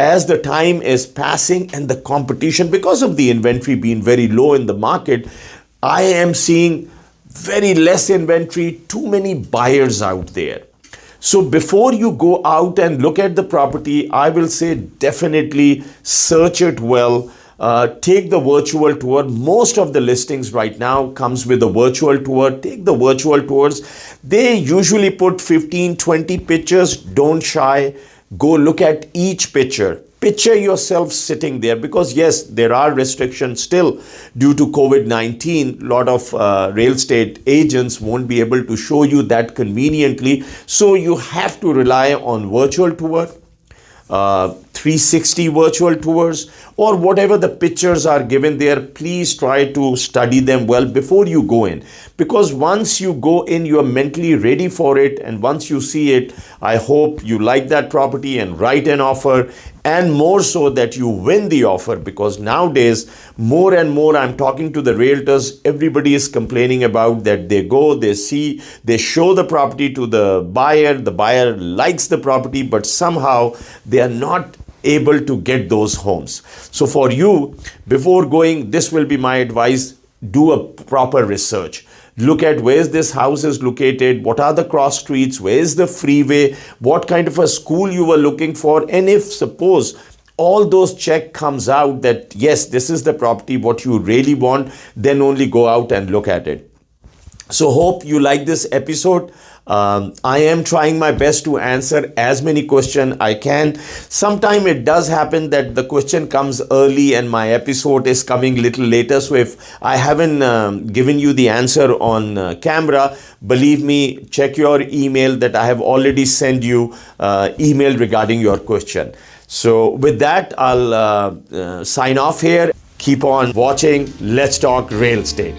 P: As the time is passing and the competition, because of the inventory being very low in the market, I am seeing very less inventory, too many buyers out there. So before you go out and look at the property, I will say definitely search it well. Take the virtual tour. Most of the listings right now comes with a virtual tour. Take the virtual tours. They usually put 15, 20 pictures. Don't shy. Go look at each picture. Picture yourself sitting there, because yes, there are restrictions still due to COVID-19. A lot of real estate agents won't be able to show you that conveniently. So you have to rely on virtual tour. 360 virtual tours, or whatever the pictures are given there, please try to study them well before you go in. Because once you go in, you are mentally ready for it. And once you see it, I hope you like that property and write an offer, and more so that you win the offer. Because nowadays, more and more, I'm talking to the realtors, everybody is complaining about that they go, they see, they show the property to the buyer likes the property, but somehow they are not able to get those homes. So for you, before going, this will be my advice: do a proper research. Look at where this house is located, what are the cross streets, where is the freeway, what kind of a school you were looking for, and if suppose all those check comes out that yes, this is the property what you really want, then only go out and look at it. So hope you like this episode. I am trying my best to answer as many questions I can. Sometimes it does happen that the question comes early and my episode is coming little later. So if I haven't given you the answer on camera, believe me, check your email that I have already sent you email regarding your question. So with that, I'll sign off here. Keep on watching Let's Talk Real Estate.